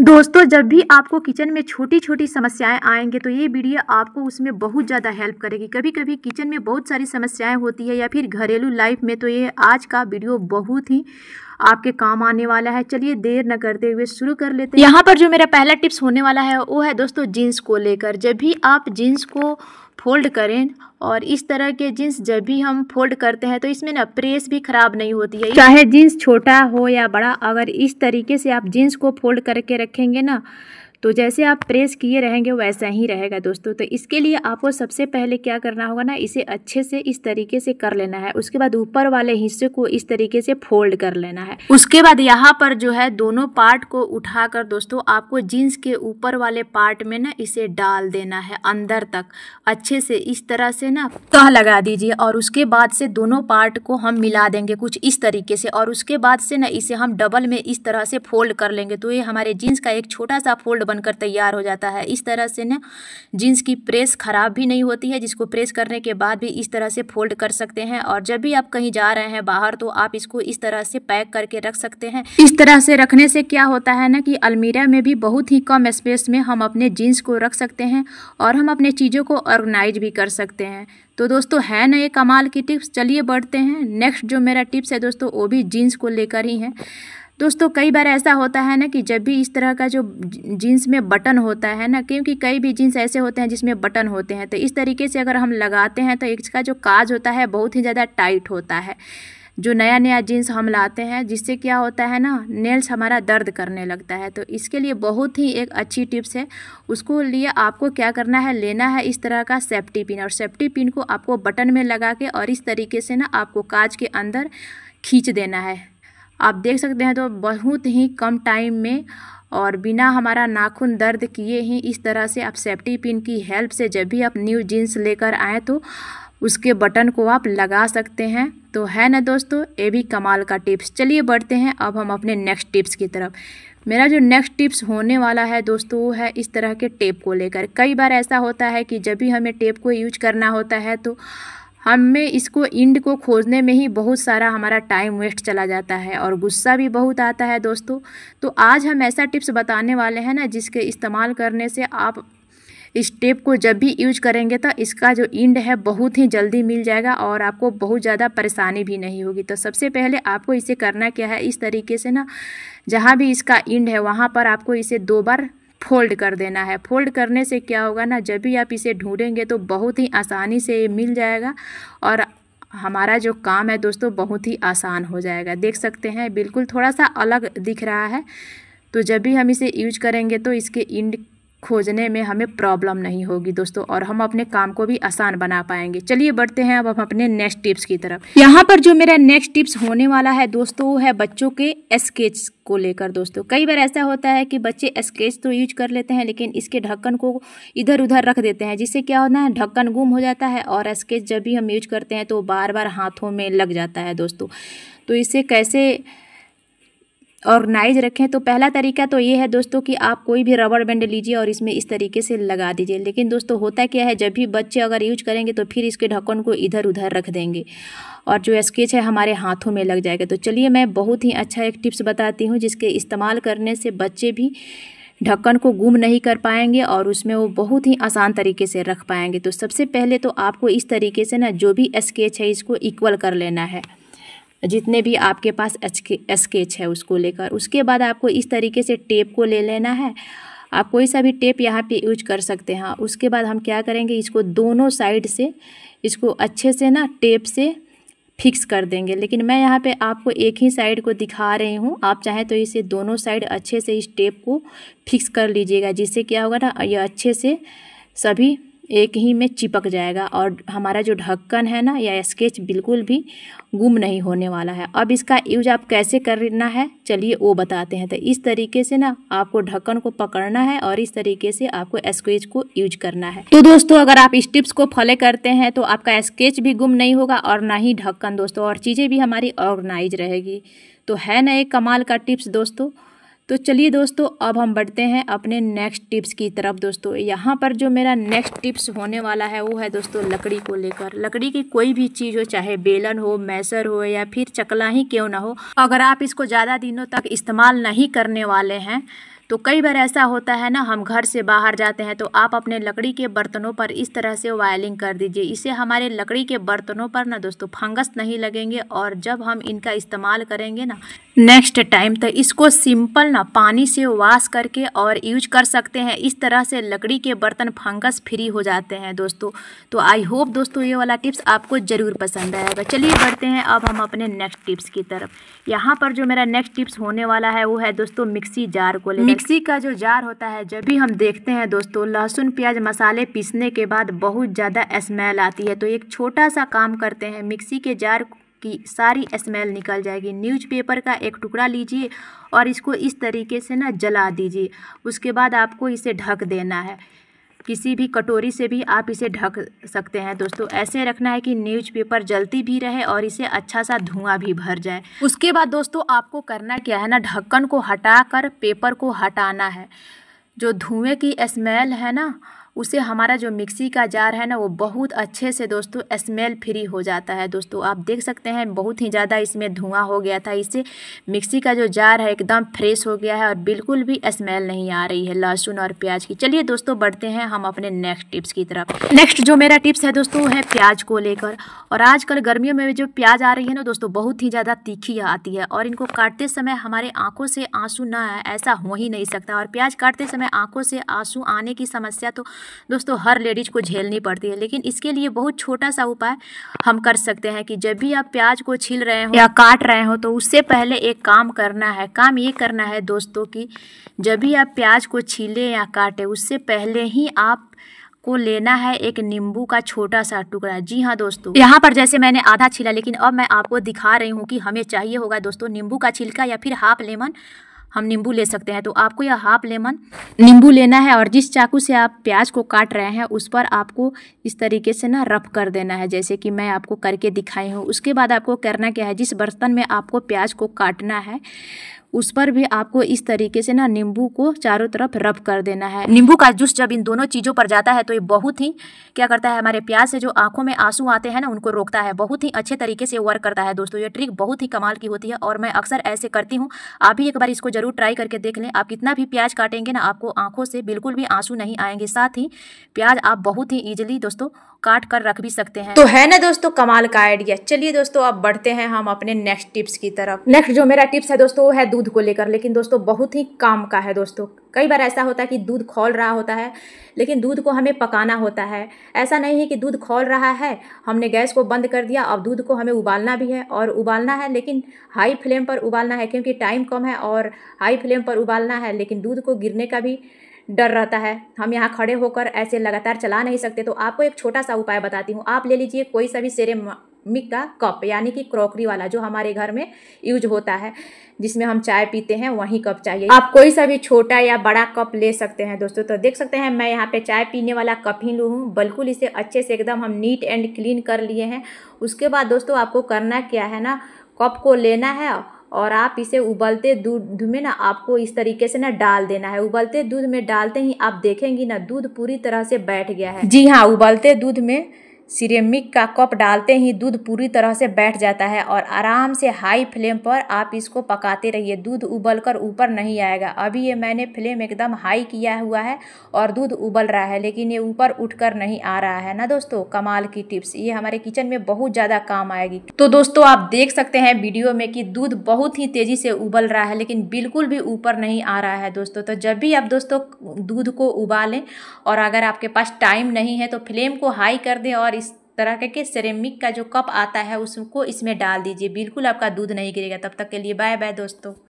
दोस्तों, जब भी आपको किचन में छोटी छोटी समस्याएं आएंगे तो ये वीडियो आपको उसमें बहुत ज़्यादा हेल्प करेगी। कभी कभी किचन में बहुत सारी समस्याएं होती है या फिर घरेलू लाइफ में, तो ये आज का वीडियो बहुत ही आपके काम आने वाला है। चलिए देर न करते हुए शुरू कर लेते हैं। यहाँ पर जो मेरा पहला टिप्स होने वाला है वो है दोस्तों जीन्स को लेकर। जब भी आप जीन्स को फोल्ड करें, और इस तरह के जीन्स जब भी हम फोल्ड करते हैं तो इसमें ना प्रेस भी खराब नहीं होती है। चाहे जीन्स छोटा हो या बड़ा, अगर इस तरीके से आप जीन्स को फोल्ड करके रखेंगे ना, तो जैसे आप प्रेस किए रहेंगे वैसा ही रहेगा दोस्तों। तो इसके लिए आपको सबसे पहले क्या करना होगा ना, इसे अच्छे से इस तरीके से कर लेना है। उसके बाद ऊपर वाले हिस्से को इस तरीके से फोल्ड कर लेना है। उसके बाद यहाँ पर जो है दोनों पार्ट को उठाकर दोस्तों आपको जीन्स के ऊपर वाले पार्ट में ना इसे डाल देना है अंदर तक। अच्छे से इस तरह से ना तह लगा दीजिए, और उसके बाद से दोनों पार्ट को हम मिला देंगे कुछ इस तरीके से, और उसके बाद से ना इसे हम डबल में इस तरह से फोल्ड कर लेंगे। तो ये हमारे जीन्स का एक छोटा सा फोल्ड बनकर तैयार हो जाता है। इस तरह से ना जीन्स की प्रेस खराब भी नहीं होती है, जिसको प्रेस करने के बाद भी इस तरह से फोल्ड कर सकते हैं। और जब भी आप कहीं जा रहे हैं बाहर, तो आप इसको इस तरह से पैक करके रख सकते हैं। इस तरह से रखने से क्या होता है ना कि अलमीरा में भी बहुत ही कम स्पेस में हम अपने जीन्स को रख सकते हैं और हम अपने चीज़ों को ऑर्गेनाइज भी कर सकते हैं। तो दोस्तों है ना ये कमाल की टिप्स। चलिए बढ़ते हैं। नेक्स्ट जो मेरा टिप्स है दोस्तों वो भी जीन्स को लेकर ही है। दोस्तों कई बार ऐसा होता है ना कि जब भी इस तरह का जो जीन्स में बटन होता है ना, क्योंकि कई भी जीन्स ऐसे होते हैं जिसमें बटन होते हैं, तो इस तरीके से अगर हम लगाते हैं तो इसका जो काज होता है बहुत ही ज़्यादा टाइट होता है। जो नया नया जीन्स हम लाते हैं, जिससे क्या होता है ना, नेल्स हमारा दर्द करने लगता है। तो इसके लिए बहुत ही एक अच्छी टिप्स है। उसको लिए आपको क्या करना है, लेना है इस तरह का सेफ्टी पिन, और सेफ्टी पिन को आपको बटन में लगा के और इस तरीके से ना आपको काज के अंदर खींच देना है। आप देख सकते हैं तो बहुत ही कम टाइम में और बिना हमारा नाखून दर्द किए ही इस तरह से आप सेफ्टी पिन की हेल्प से जब भी आप न्यू जीन्स लेकर आएँ तो उसके बटन को आप लगा सकते हैं। तो है ना दोस्तों ये भी कमाल का टिप्स। चलिए बढ़ते हैं अब हम अपने नेक्स्ट टिप्स की तरफ। मेरा जो नेक्स्ट टिप्स होने वाला है दोस्तों वो है इस तरह के टेप को लेकर। कई बार ऐसा होता है कि जब भी हमें टेप को यूज करना होता है तो हमें इसको इंड को खोजने में ही बहुत सारा हमारा टाइम वेस्ट चला जाता है और गुस्सा भी बहुत आता है दोस्तों। तो आज हम ऐसा टिप्स बताने वाले हैं ना जिसके इस्तेमाल करने से आप इस टेप को जब भी यूज करेंगे तो इसका जो इंड है बहुत ही जल्दी मिल जाएगा और आपको बहुत ज़्यादा परेशानी भी नहीं होगी। तो सबसे पहले आपको इसे करना क्या है, इस तरीके से ना जहाँ भी इसका इंड है वहाँ पर आपको इसे 2 बार फोल्ड कर देना है। फोल्ड करने से क्या होगा ना, जब भी आप इसे ढूंढेंगे तो बहुत ही आसानी से ये मिल जाएगा और हमारा जो काम है दोस्तों बहुत ही आसान हो जाएगा। देख सकते हैं बिल्कुल थोड़ा सा अलग दिख रहा है। तो जब भी हम इसे यूज करेंगे तो इसके इंड खोजने में हमें प्रॉब्लम नहीं होगी दोस्तों, और हम अपने काम को भी आसान बना पाएंगे। चलिए बढ़ते हैं अब हम अपने नेक्स्ट टिप्स की तरफ। यहाँ पर जो मेरा नेक्स्ट टिप्स होने वाला है दोस्तों वो है बच्चों के स्केच को लेकर। दोस्तों कई बार ऐसा होता है कि बच्चे स्केच तो यूज कर लेते हैं लेकिन इसके ढक्कन को इधर उधर रख देते हैं, जिससे क्या होता है ढक्कन गुम हो जाता है और स्केच जब भी हम यूज करते हैं तो बार बार हाथों में लग जाता है दोस्तों। तो इसे कैसे ऑर्गेनाइज रखें, तो पहला तरीका तो ये है दोस्तों कि आप कोई भी रबड़ बैंड लीजिए और इसमें इस तरीके से लगा दीजिए। लेकिन दोस्तों होता क्या है, जब भी बच्चे अगर यूज करेंगे तो फिर इसके ढक्कन को इधर उधर रख देंगे और जो स्केच है हमारे हाथों में लग जाएगा। तो चलिए मैं बहुत ही अच्छा एक टिप्स बताती हूँ जिसके इस्तेमाल करने से बच्चे भी ढक्कन को गुम नहीं कर पाएंगे और उसमें वो बहुत ही आसान तरीके से रख पाएंगे। तो सबसे पहले तो आपको इस तरीके से ना जो भी स्केच है इसको इक्वल कर लेना है, जितने भी आपके पास स्केच है उसको लेकर। उसके बाद आपको इस तरीके से टेप को ले लेना है। आप कोई सा भी टेप यहाँ पे यूज कर सकते हैं। उसके बाद हम क्या करेंगे, इसको दोनों साइड से इसको अच्छे से ना टेप से फिक्स कर देंगे। लेकिन मैं यहाँ पे आपको एक ही साइड को दिखा रही हूँ, आप चाहें तो इसे दोनों साइड अच्छे से इस टेप को फिक्स कर लीजिएगा, जिससे क्या होगा ना ये अच्छे से सभी एक ही में चिपक जाएगा और हमारा जो ढक्कन है ना या स्केच बिल्कुल भी गुम नहीं होने वाला है। अब इसका यूज आप कैसे करना है चलिए वो बताते हैं। तो इस तरीके से ना आपको ढक्कन को पकड़ना है और इस तरीके से आपको स्केच को यूज करना है। तो दोस्तों अगर आप इस टिप्स को फॉलो करते हैं तो आपका स्केच भी गुम नहीं होगा और ना ही ढक्कन दोस्तों, और चीज़ें भी हमारी ऑर्गेनाइज रहेगी। तो है ना एक कमाल का टिप्स दोस्तों। तो चलिए दोस्तों अब हम बढ़ते हैं अपने नेक्स्ट टिप्स की तरफ। दोस्तों यहाँ पर जो मेरा नेक्स्ट टिप्स होने वाला है वो है दोस्तों लकड़ी को लेकर। लकड़ी की कोई भी चीज़ हो, चाहे बेलन हो, मैसर हो या फिर चकला ही क्यों ना हो, अगर आप इसको ज़्यादा दिनों तक इस्तेमाल नहीं करने वाले हैं तो कई बार ऐसा होता है ना, हम घर से बाहर जाते हैं तो आप अपने लकड़ी के बर्तनों पर इस तरह से वायलिंग कर दीजिए। इससे हमारे लकड़ी के बर्तनों पर ना दोस्तों फंगस नहीं लगेंगे, और जब हम इनका इस्तेमाल करेंगे ना नेक्स्ट टाइम, तो इसको सिंपल ना पानी से वॉश करके और यूज कर सकते हैं। इस तरह से लकड़ी के बर्तन फंगस फ्री हो जाते हैं दोस्तों। तो आई होप दोस्तों ये वाला टिप्स आपको ज़रूर पसंद आएगा। चलिए बढ़ते हैं अब हम अपने नेक्स्ट टिप्स की तरफ। यहाँ पर जो मेरा नेक्स्ट टिप्स होने वाला है वो है दोस्तों मिक्सी जार को लेकर। मिक्सी का जो जार होता है, जब भी हम देखते हैं दोस्तों लहसुन प्याज मसाले पीसने के बाद बहुत ज़्यादा स्मेल आती है, तो एक छोटा सा काम करते हैं, मिक्सी के जार की सारी स्मेल निकल जाएगी। न्यूज़पेपर का एक टुकड़ा लीजिए और इसको इस तरीके से ना जला दीजिए। उसके बाद आपको इसे ढक देना है, किसी भी कटोरी से भी आप इसे ढक सकते हैं दोस्तों। ऐसे रखना है कि न्यूज़पेपर जलती भी रहे और इसे अच्छा सा धुआं भी भर जाए। उसके बाद दोस्तों आपको करना क्या है ना, ढक्कन को हटाकर पेपर को हटाना है। जो धुएं की स्मेल है ना, उसे हमारा जो मिक्सी का जार है ना वो बहुत अच्छे से दोस्तों स्मेल फ्री हो जाता है। दोस्तों आप देख सकते हैं बहुत ही ज़्यादा इसमें धुआं हो गया था, इससे मिक्सी का जो जार है एकदम फ्रेश हो गया है और बिल्कुल भी स्मेल नहीं आ रही है लहसुन और प्याज की। चलिए दोस्तों बढ़ते हैं हम अपने नेक्स्ट टिप्स की तरफ। नेक्स्ट जो मेरा टिप्स है दोस्तों वो है प्याज को लेकर। और आजकल गर्मियों में जो प्याज आ रही है ना दोस्तों बहुत ही ज़्यादा तीखी आती है, और इनको काटते समय हमारे आँखों से आंसू ना आए ऐसा हो ही नहीं सकता। और प्याज काटते समय आँखों से आंसू आने की समस्या तो दोस्तों हर लेडीज को झेलनी पड़ती है, लेकिन इसके लिए बहुत छोटा सा उपाय हम कर सकते हैं कि जब भी आप प्याज को छील रहे हो या काट रहे हो तो उससे पहले एक काम करना है। काम ये करना है दोस्तों कि जब भी आप प्याज को छीलें या काटें उससे पहले ही आप को लेना है एक नींबू का छोटा सा टुकड़ा। जी हाँ दोस्तों, यहाँ पर जैसे मैंने आधा छीला, लेकिन अब मैं आपको दिखा रही हूँ कि हमें चाहिए होगा दोस्तों नींबू का छिलका या फिर हाफ लेमन हम नींबू ले सकते हैं। तो आपको यह हाफ लेमन नींबू लेना है और जिस चाकू से आप प्याज को काट रहे हैं उस पर आपको इस तरीके से ना रफ कर देना है, जैसे कि मैं आपको करके दिखाई हूँ। उसके बाद आपको करना क्या है, जिस बर्तन में आपको प्याज को काटना है उस पर भी आपको इस तरीके से ना नींबू को चारों तरफ रब कर देना है। नींबू का जूस जब इन दोनों चीज़ों पर जाता है तो ये बहुत ही क्या करता है, हमारे प्याज से जो आंखों में आंसू आते हैं ना उनको रोकता है। बहुत ही अच्छे तरीके से वर्क करता है दोस्तों। ये ट्रिक बहुत ही कमाल की होती है और मैं अक्सर ऐसे करती हूँ। आप भी एक बार इसको जरूर ट्राई करके देख लें। आप कितना भी प्याज काटेंगे ना आपको आंखों से बिल्कुल भी आंसू नहीं आएंगे। साथ ही प्याज आप बहुत ही ईजिली दोस्तों काट कर रख भी सकते हैं। तो है ना दोस्तों कमाल का आइडिया। चलिए दोस्तों अब बढ़ते हैं हम अपने नेक्स्ट टिप्स की तरफ। नेक्स्ट जो मेरा टिप्स है दोस्तों वो है दूध को लेकर, लेकिन दोस्तों बहुत ही काम का है दोस्तों। कई बार ऐसा होता है कि दूध खौल रहा होता है, लेकिन दूध को हमें पकाना होता है। ऐसा नहीं है कि दूध खौल रहा है हमने गैस को बंद कर दिया, अब दूध को हमें उबालना भी है और उबालना है, लेकिन हाई फ्लेम पर उबालना है क्योंकि टाइम कम है और हाई फ्लेम पर उबालना है। लेकिन दूध को गिरने का भी डर रहता है, हम यहाँ खड़े होकर ऐसे लगातार चला नहीं सकते। तो आपको एक छोटा सा उपाय बताती हूँ। आप ले लीजिए कोई सा भी सेरेमिक का कप, यानी कि क्रॉकरी वाला जो हमारे घर में यूज होता है, जिसमें हम चाय पीते हैं, वही कप चाहिए। आप कोई सा भी छोटा या बड़ा कप ले सकते हैं दोस्तों। तो देख सकते हैं मैं यहाँ पे चाय पीने वाला कप ही लूँ हूँ। बिल्कुल इसे अच्छे से एकदम हम नीट एंड क्लीन कर लिए हैं। उसके बाद दोस्तों आपको करना क्या है ना, कप को लेना है और आप इसे उबलते दूध में ना आपको इस तरीके से ना डाल देना है। उबलते दूध में डालते ही आप देखेंगी ना दूध पूरी तरह से बैठ गया है। जी हाँ, उबलते दूध में सिरेमिक का कप डालते ही दूध पूरी तरह से बैठ जाता है और आराम से हाई फ्लेम पर आप इसको पकाते रहिए। दूध उबलकर ऊपर नहीं आएगा। अभी ये मैंने फ्लेम एकदम हाई किया हुआ है और दूध उबल रहा है, लेकिन ये ऊपर उठकर नहीं आ रहा है ना दोस्तों। कमाल की टिप्स, ये हमारे किचन में बहुत ज़्यादा काम आएगी। तो दोस्तों आप देख सकते हैं वीडियो में कि दूध बहुत ही तेज़ी से उबल रहा है, लेकिन बिल्कुल भी ऊपर नहीं आ रहा है दोस्तों। तो जब भी आप दोस्तों दूध को उबालें और अगर आपके पास टाइम नहीं है तो फ्लेम को हाई कर दें और इस तरह के सेरेमिक का जो कप आता है उसको इसमें डाल दीजिए। बिल्कुल आपका दूध नहीं गिरेगा। तब तक के लिए बाय बाय दोस्तों।